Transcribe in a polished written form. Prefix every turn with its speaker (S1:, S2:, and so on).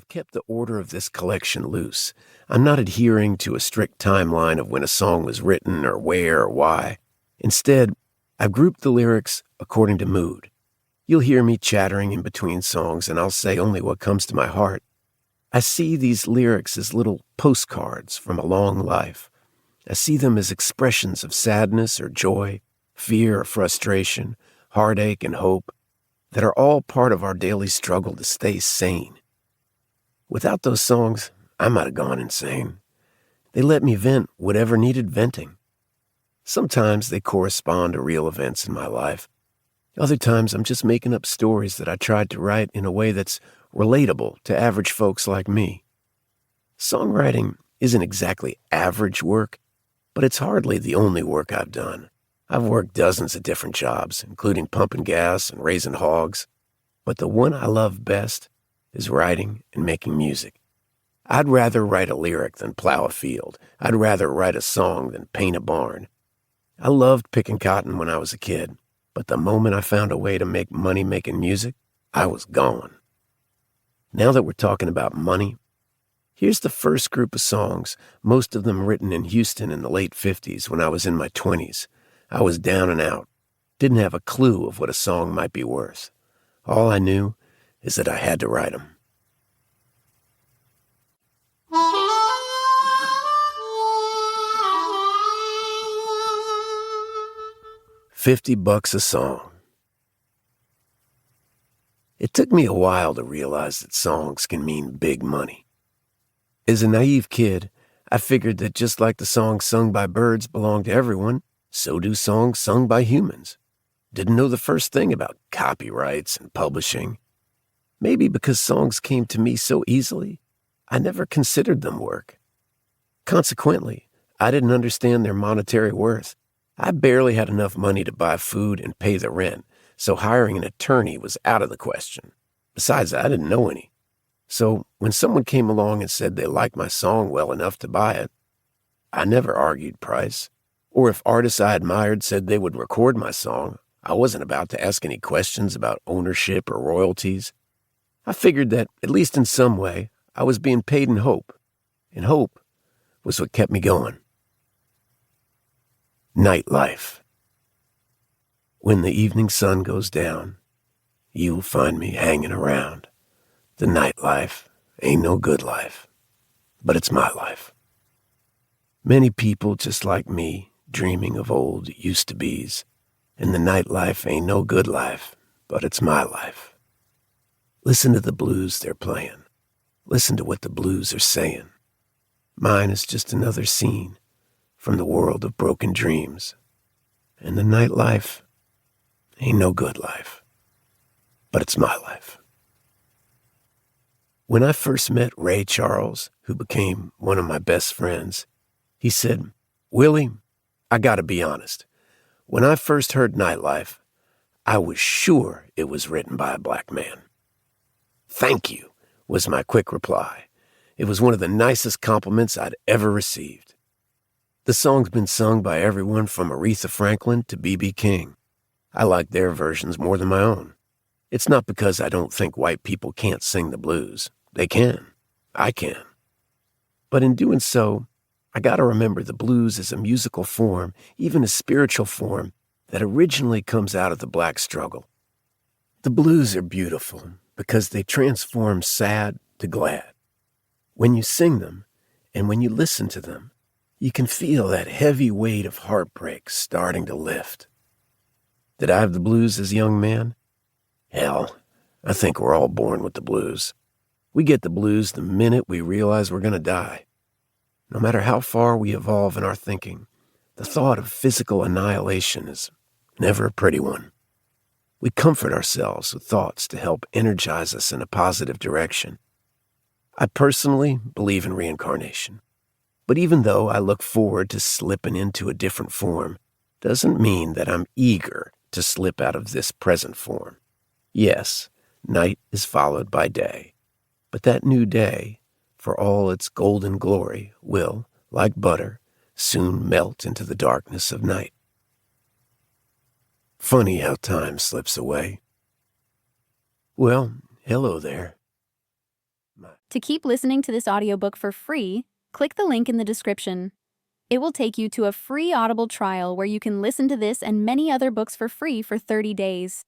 S1: kept the order of this collection loose. I'm not adhering to a strict timeline of when a song was written or where or why. Instead, I've grouped the lyrics according to mood. You'll hear me chattering in between songs, and I'll say only what comes to my heart. I see these lyrics as little postcards from a long life. I see them as expressions of sadness or joy, fear or frustration, heartache and hope, that are all part of our daily struggle to stay sane. Without those songs, I might have gone insane. They let me vent whatever needed venting. Sometimes they correspond to real events in my life. Other times I'm just making up stories that I tried to write in a way that's relatable to average folks like me. Songwriting isn't exactly average work, but it's hardly the only work I've done. I've worked dozens of different jobs, including pumping gas and raising hogs, but the one I love best is writing and making music. I'd rather write a lyric than plow a field. I'd rather write a song than paint a barn. I loved picking cotton when I was a kid, but the moment I found a way to make money making music, I was gone. Now that we're talking about money, here's the first group of songs, most of them written in Houston in the late 50s when I was in my 20s. I was down and out, didn't have a clue of what a song might be worth. All I knew is that I had to write them. $50 a song. It took me a while to realize that songs can mean big money. As a naive kid, I figured that just like the songs sung by birds belong to everyone, so do songs sung by humans. Didn't know the first thing about copyrights and publishing. Maybe because songs came to me so easily, I never considered them work. Consequently, I didn't understand their monetary worth. I barely had enough money to buy food and pay the rent, so hiring an attorney was out of the question. Besides, I didn't know any. So when someone came along and said they liked my song well enough to buy it, I never argued price. Or if artists I admired said they would record my song, I wasn't about to ask any questions about ownership or royalties. I figured that, at least in some way, I was being paid in hope. And hope was what kept me going. Nightlife. When the evening sun goes down, you'll find me hanging around. The nightlife ain't no good life, but it's my life. Many people just like me, dreaming of old used-to-bes, and the nightlife ain't no good life, but it's my life. Listen to the blues they're playing. Listen to what the blues are saying. Mine is just another scene from the world of broken dreams, and the nightlife ain't no good life, but it's my life. When I first met Ray Charles, who became one of my best friends, he said, "Willie, I gotta be honest. When I first heard Nightlife, I was sure it was written by a black man." "Thank you," was my quick reply. It was one of the nicest compliments I'd ever received. The song's been sung by everyone from Aretha Franklin to B.B. King. I like their versions more than my own. It's not because I don't think white people can't sing the blues. They can. I can. But in doing so, I gotta remember the blues is a musical form, even a spiritual form, that originally comes out of the black struggle. The blues are beautiful because they transform sad to glad. When you sing them, and when you listen to them, you can feel that heavy weight of heartbreak starting to lift. Did I have the blues as a young man? Hell, I think we're all born with the blues. We get the blues the minute we realize we're gonna die. No matter how far we evolve in our thinking, the thought of physical annihilation is never a pretty one. We comfort ourselves with thoughts to help energize us in a positive direction. I personally believe in reincarnation, but even though I look forward to slipping into a different form, doesn't mean that I'm eager to slip out of this present form. Yes, night is followed by day, but that new day, for all its golden glory, will, like butter, soon melt into the darkness of night. Funny how time slips away. Well, hello there.
S2: To keep listening to this audiobook for free, click the link in the description. It will take you to a free Audible trial where you can listen to this and many other books for free for 30 days.